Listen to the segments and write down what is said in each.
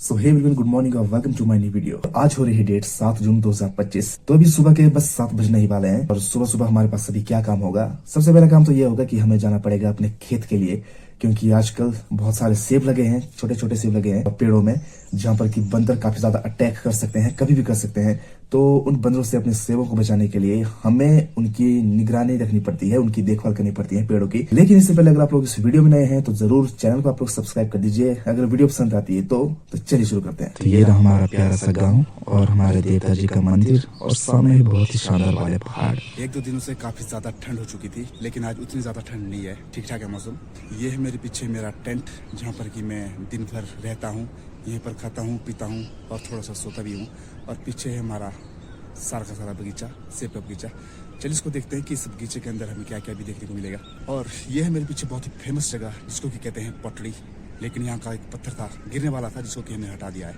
सो hey everyone, good morning और welcome to my new video. आज हो रही है डेट 7 जून 2025। तो अभी सुबह के बस 7 बजने ही वाले हैं और सुबह सुबह हमारे पास अभी क्या काम होगा। सबसे पहला काम तो ये होगा कि हमें जाना पड़ेगा अपने खेत के लिए, क्योंकि आजकल बहुत सारे सेब लगे हैं, छोटे छोटे सेब लगे हैं पेड़ों में, जहां पर कि बंदर काफी ज्यादा अटैक कर सकते हैं, कभी भी कर सकते हैं। तो उन बंदरों से अपने सेबों को बचाने के लिए हमें उनकी निगरानी रखनी पड़ती है, उनकी देखभाल करनी पड़ती है पेड़ों की। लेकिन इससे पहले अगर आप लोग इस वीडियो में नए हैं तो जरूर चैनल को आप लोग सब्सक्राइब कर दीजिए। अगर वीडियो पसंद आती है तो चलिए शुरू करते हैं। तो ये रहा हमारा प्यारा सा गांव और हमारे देवता जी का मंदिर और सामने बहुत ही शानदार वाले पहाड़। एक दो दिनों से काफी ज्यादा ठंड हो चुकी थी, लेकिन आज उतनी ज्यादा ठंड नहीं है, ठीक ठाक है मौसम। ये है मेरे पीछे मेरा टेंट, जहाँ पर कि मैं दिन भर रहता हूँ, यहीं पर खाता हूँ, पीता हूँ और थोड़ा सा सोता भी हूँ। और पीछे है हमारा सारा का सारा बगीचा, सेब का बगीचा। चलिए इसको देखते हैं कि इस बगीचे के अंदर हमें क्या क्या भी देखने को मिलेगा। और ये है मेरे पीछे बहुत ही फेमस जगह, जिसको कि कहते हैं पटड़ी। लेकिन यहाँ का एक पत्थर था, गिरने वाला था, जिसको कि हमने हटा दिया है।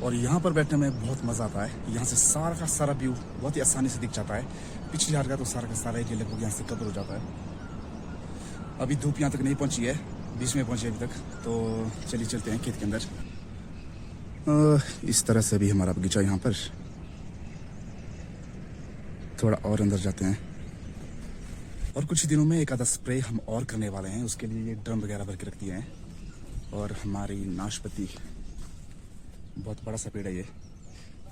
और यहाँ पर बैठने में बहुत मजा आता है। यहाँ से सारा का सारा व्यू बहुत ही आसानी से दिख जाता है। पिछली हार का तो सारा का सारा एरिया लगभग यहाँ से कवर हो जाता है। अभी धूप यहाँ तक नहीं पहुंची है, बीच में पहुंची है अभी तक। तो चलिए चलते हैं खेत के अंदर। इस तरह से भी हमारा बगीचा यहाँ पर। थोड़ा और अंदर जाते हैं और कुछ ही दिनों में एक आधा स्प्रे हम और करने वाले हैं। उसके लिए ये ड्रम वगैरह भर के रख दिए हैं। और हमारी नाशपाती, बहुत बड़ा सा पेड़ है ये,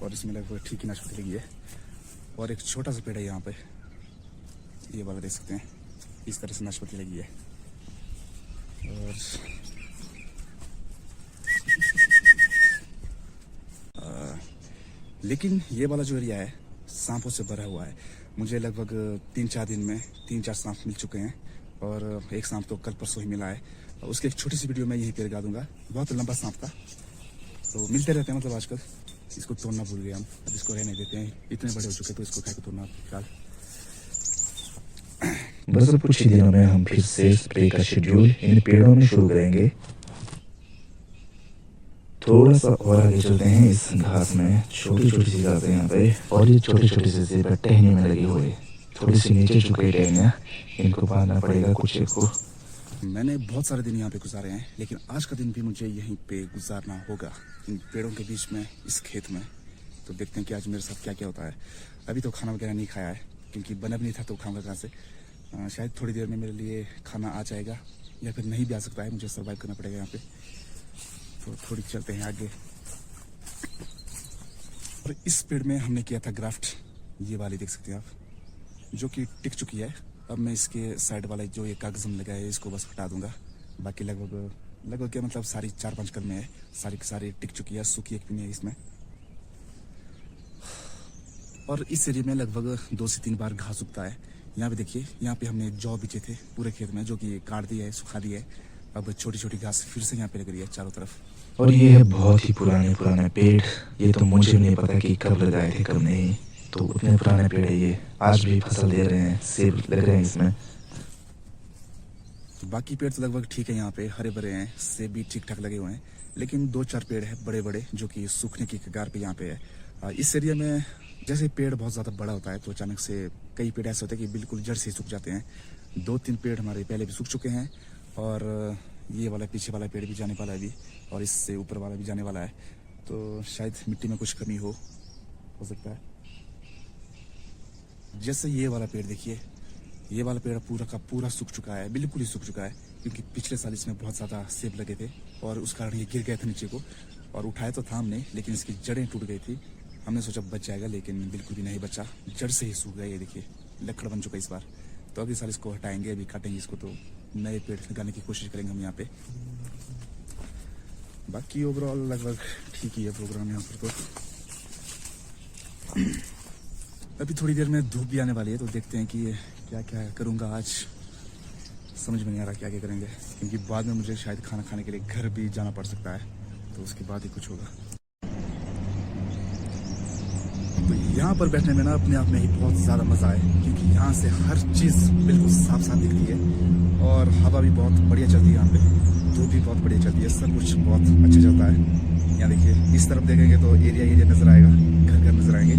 और इसमें लगभग ठीक ही नाशपाती लगी है। और एक छोटा सा पेड़ है यहाँ पे, ये वाला देख सकते हैं, इस तरह से नाशपाती लगी है। और लेकिन ये वाला जो एरिया है सांपों से भरा हुआ है। मुझे लगभग 3-4 दिन में 3-4 सांप मिल चुके हैं, और एक सांप तो कल परसों ही मिला है। उसकी एक छोटी सी वीडियो मैं यहीं पे लगा दूंगा। बहुत लंबा सांप था। तो मिलते रहते हैं मतलब आजकल। इसको तोड़ना भूल गए हम, अब इसको रहने देते हैं। इतने बड़े हो चुके तो इसको क्या तोड़ना फिलहाल। बस कुछ ही दिनों में हम फिर से स्प्रे का शेड्यूल इन पेड़ों में शुरू करेंगे। थोड़ा सा और आगे चलते हैं। इस घास में छोटी छोटी सी घास है यहाँ पे, और ये छोटे छोटे से सेब टहनी में लगे हुए, थोड़ी सी नीचे चुके टहनियाँ, इनको बांधना पड़ेगा कुछ एक को। मैंने बहुत सारे दिन यहाँ पे गुजारे हैं, लेकिन आज का दिन भी मुझे यहीं पे गुजारना होगा, इन पेड़ों के बीच में, इस खेत में। तो देखते हैं कि आज मेरे साथ क्या क्या होता है। अभी तो खाना वगैरह नहीं खाया है, क्योंकि बना भी नहीं था, तो खाऊंगा कहाँ से। शायद थोड़ी देर में मेरे लिए खाना आ जाएगा, या फिर नहीं भी आ सकता है, मुझे सर्वाइव करना पड़ेगा यहाँ पे। तो थोड़ी चलते हैं आगे। और इस पेड़ में हमने किया था ग्राफ्ट, ये वाली देख सकते हैं आप, जो कि टिक चुकी है। अब मैं इसके साइड वाला जो ये कागज हम लगाए, इसको बस हटा दूंगा। बाकी लगभग क्या मतलब सारी 4-5 कलमें है, सारी की सारी टिक चुकी है, सूखी एक भी नहीं है इसमें। और इस एरिया में लगभग 2 से 3 बार घास उगता है। यहाँ पे देखिए, यहाँ पे हमने जौ बीजे थे पूरे खेत में, जो कि काट दिया है, सुखा दिया है। अब छोटी छोटी घास फिर से यहाँ पे लग रही है चारों तरफ। और ये है बहुत ही पुराने पेड़। ये तो मुझे नहीं पता कि कब लगाए थे कब नहीं, तो उतने पुराने पेड़ है ये, आज भी फसल दे रहे हैं, सेब लग रहे हैं इसमें। बाकी पेड़ तो लगभग ठीक है, यहाँ पे हरे भरे हैं, सेब भी ठीक ठाक लगे हुए हैं। लेकिन 2-4 पेड़ है बड़े बड़े, जो कि सूखने की कगार पे यहाँ पे है। इस एरिया में जैसे पेड़ बहुत ज्यादा बड़ा होता है, तो अचानक से कई पेड़ ऐसे होते हैं कि बिल्कुल जड़ से सूख जाते हैं। 2-3 पेड़ हमारे पहले भी सूख चुके हैं, और ये वाला पीछे वाला पेड़ भी जाने वाला है अभी, और इससे ऊपर वाला भी जाने वाला है। तो शायद मिट्टी में कुछ कमी हो सकता है। जैसे ये वाला पेड़ देखिए, ये वाला पेड़ पूरा का पूरा सूख चुका है, बिल्कुल ही सूख चुका है, क्योंकि पिछले साल इसमें बहुत ज्यादा सेब लगे थे, और उस कारण ये गिर गया था नीचे को। और उठाया तो था हमने, लेकिन इसकी जड़ें टूट गई थी। हमने सोचा बच जाएगा, लेकिन बिल्कुल भी नहीं बचा, जड़ से ही सूख गया। ये देखिए लकड़ बन चुका है इस बार। तो अगले साल इसको हटाएंगे, अभी काटेंगे इसको, तो नए पेड़ लगाने की कोशिश करेंगे हम यहाँ पे। बाकी ओवरऑल लगभग ठीक ही है प्रोग्राम यहाँ पर। तो अभी थोड़ी देर में धूप भी आने वाली है, तो देखते हैं कि क्या क्या करूँगा आज। समझ में नहीं आ रहा क्या क्या करेंगे, क्योंकि बाद में मुझे शायद खाना खाने के लिए घर भी जाना पड़ सकता है, तो उसके बाद ही कुछ होगा। तो यहाँ पर बैठने में ना अपने आप में ही बहुत ज़्यादा मज़ा है, क्योंकि यहाँ से हर चीज़ बिल्कुल साफ साफ दिखती है, और हवा भी बहुत बढ़िया चलती है यहाँ पे, धूप भी बहुत बढ़िया चलती है, सब कुछ बहुत अच्छा चलता है। यहाँ देखिए, इस तरफ देखेंगे तो एरिया नज़र आएगा, घर नज़र आएंगे।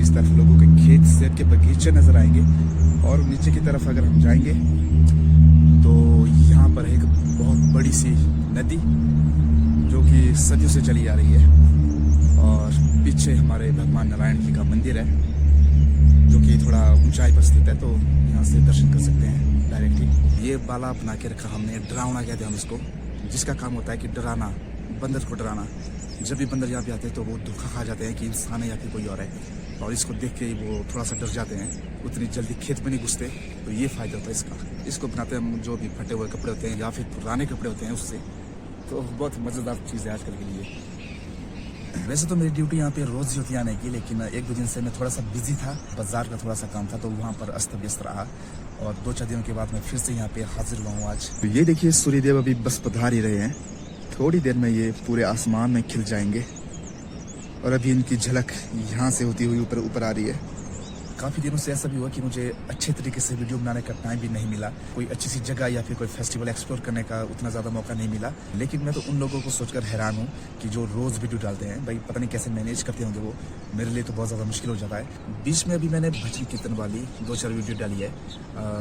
इस तरफ लोगों के खेत, सेब के बगीचे नज़र आएंगे। और नीचे की तरफ अगर हम जाएंगे तो यहाँ पर एक बहुत बड़ी सी नदी जो कि सदियों से चली आ रही है, और पीछे हमारे भगवान नारायण जी का मंदिर है जो कि थोड़ा ऊंचाई पर स्थित है, तो यहाँ से दर्शन कर सकते हैं डायरेक्टली। ये बाला बना के रखा हमने, डरावना कहते हैं हम इसको, जिसका काम होता है कि डराना, बंदर को डराना। जब भी बंदर यहाँ पे आते हैं तो वो धोखा खा जाते हैं कि इंसान है या फिर कोई और है, और इसको देख के वो थोड़ा सा डर जाते हैं, उतनी जल्दी खेत में नहीं घुसते। तो ये फायदा होता है इसका। इसको बनाते हैं हम जो भी फटे हुए कपड़े होते हैं या फिर पुराने कपड़े होते हैं उससे, तो बहुत मज़ेदार चीज़ है आजकल के लिए। वैसे तो मेरी ड्यूटी यहाँ पे रोज़ ही होती है आने की, लेकिन एक दो दिन से मैं थोड़ा सा बिजी था, बाजार का थोड़ा सा काम था, तो वहाँ पर अस्त व्यस्त रहा, और 2-4 दिनों के बाद मैं फिर से यहाँ पे हाजिर हुआ हूँ आज। तो ये देखिए सूर्यदेव अभी बस पधार ही रहे हैं, थोड़ी देर में ये पूरे आसमान में खिल जाएंगे, और अभी इनकी झलक यहाँ से होती हुई ऊपर ऊपर आ रही है। काफ़ी दिनों से ऐसा भी हुआ कि मुझे अच्छे तरीके से वीडियो बनाने का टाइम भी नहीं मिला, कोई अच्छी सी जगह या फिर कोई फेस्टिवल एक्सप्लोर करने का उतना ज़्यादा मौका नहीं मिला। लेकिन मैं तो उन लोगों को सोचकर हैरान हूँ कि जो रोज़ वीडियो डालते हैं, भाई पता नहीं कैसे मैनेज करते होंगे वो, मेरे लिए तो बहुत ज़्यादा मुश्किल हो जाता है। बीच में अभी मैंने भजन कीर्तन वाली 2-4 वीडियो डाली है,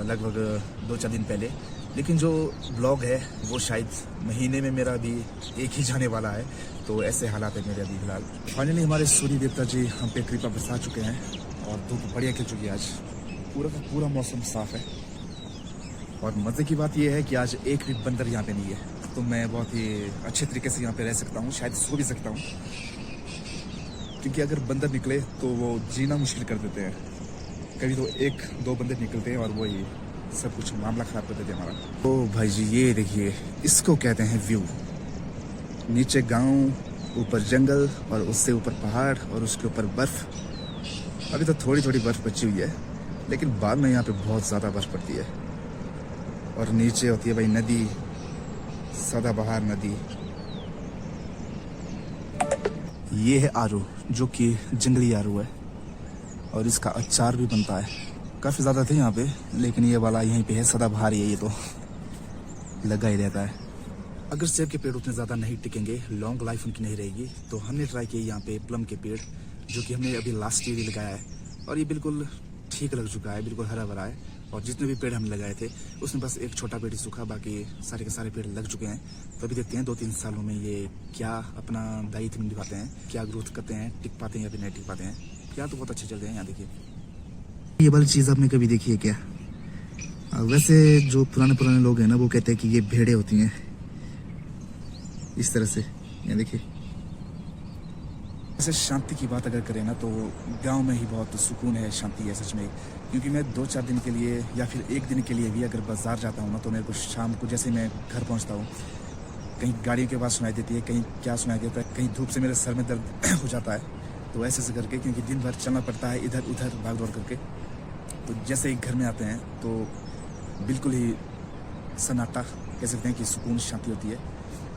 लगभग 2-4 दिन पहले, लेकिन जो ब्लॉग है वो शायद महीने में मेरा अभी एक ही जाने वाला है, तो ऐसे हालात है मेरे अभी फिलहाल। फाइनली हमारे सूर्य देवता जी हम पे कृपा बरसा चुके हैं, और धूप बढ़िया खिल चुकी है आज, पूरा का पूरा मौसम साफ है। और मज़े की बात यह है कि आज एक भी बंदर यहाँ पे नहीं है, तो मैं बहुत ही अच्छे तरीके से यहाँ पे रह सकता हूँ, शायद सो भी सकता हूँ, क्योंकि अगर बंदर निकले तो वो जीना मुश्किल कर देते हैं। कभी तो 1-2 बंदर निकलते हैं और वही सब कुछ मामला ख़राब कर देते हैं हमारा। तो भाई जी ये देखिए, इसको कहते हैं व्यू। नीचे गाँव, ऊपर जंगल, और उससे ऊपर पहाड़, और उसके ऊपर बर्फ़। अभी तो थोड़ी थोड़ी बर्फ़ बची हुई है, लेकिन बाद में यहाँ पे बहुत ज़्यादा बर्फ़ पड़ती है। और नीचे होती है भाई नदी, सदाबहार नदी। ये है आरू, जो कि जंगली आरू है, और इसका अचार भी बनता है। काफ़ी ज़्यादा थे यहाँ पे, लेकिन ये वाला यहीं पे है, सदाबहार ही है, ये तो लगा ही रहता है। अगर सेब के पेड़ उतने ज़्यादा नहीं टिकेंगे, लॉन्ग लाइफ उनकी नहीं रहेगी, तो हमने ट्राई किया यहाँ पे प्लम के पेड़, जो कि हमने अभी लास्ट ईयर ही लगाया है, और ये बिल्कुल ठीक लग चुका है, बिल्कुल हरा भरा है। और जितने भी पेड़ हमने लगाए थे उसमें बस एक छोटा पेड़ ही सूखा, बाकी सारे के सारे पेड़ लग चुके हैं। तो अभी देखते हैं 2-3 सालों में ये क्या अपना दायित्व निभाते हैं, क्या ग्रोथ करते हैं, टिक पाते हैं या फिर नहीं टिक पाते हैं। क्या तो बहुत अच्छे चल रहे हैं। यहाँ देखिए, ये वाली चीज़ आपने कभी देखी है क्या? वैसे जो पुराने लोग हैं ना, वो कहते हैं कि ये भेड़ें होती हैं इस तरह से। यहाँ देखिए, ऐसे शांति की बात अगर करें ना, तो गांव में ही बहुत सुकून है, शांति है सच में। क्योंकि मैं 2-4 दिन के लिए या फिर 1 दिन के लिए भी अगर बाजार जाता हूँ ना, तो मेरे को शाम को जैसे मैं घर पहुँचता हूँ, कहीं गाड़ी के पास सुनाई देती है, कहीं क्या सुनाई देता है, कहीं धूप से मेरे सर में दर्द हो जाता है, तो ऐसे करके, क्योंकि दिन भर चलना पड़ता है इधर उधर भाग दौड़ करके। तो जैसे ही घर में आते हैं तो बिल्कुल ही सन्नाटा, कह सकते हैं कि सुकून शांति होती है।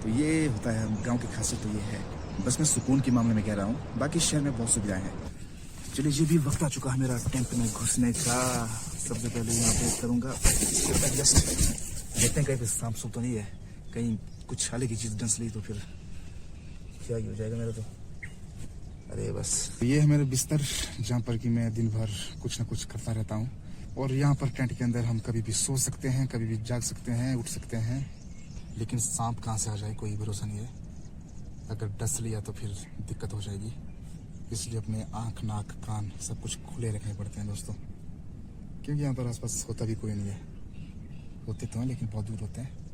तो ये होता है गांव की खासियत, तो ये है। बस मैं सुकून के मामले में कह रहा हूँ, बाकी शहर में बहुत सुविधाएं हैं। चलिए, ये भी वक्त आ चुका है मेरा टेंट में घुसने का। सबसे पहले यहाँ पे करूँगा एडजस्ट, देखते हैं कहीं पे सांप सूप तो नहीं है, कहीं कुछ अलग की चीज़ डंस ली तो फिर क्या ही हो जाएगा मेरा तो। अरे बस, ये है मेरा बिस्तर, जहाँ पर कि मैं दिन भर कुछ ना कुछ करता रहता हूँ। और यहाँ पर टेंट के अंदर हम कभी भी सो सकते हैं, कभी भी जाग सकते हैं, उठ सकते हैं, लेकिन सांप कहाँ से आ जाए कोई भरोसा नहीं है। अगर डस लिया तो फिर दिक्कत हो जाएगी, इसलिए अपने आँख, नाक, कान सब कुछ खुले रखने पड़ते हैं दोस्तों, क्योंकि यहाँ पर आसपास होता भी कोई नहीं है। होते तो हैं लेकिन बहुत दूर होते हैं।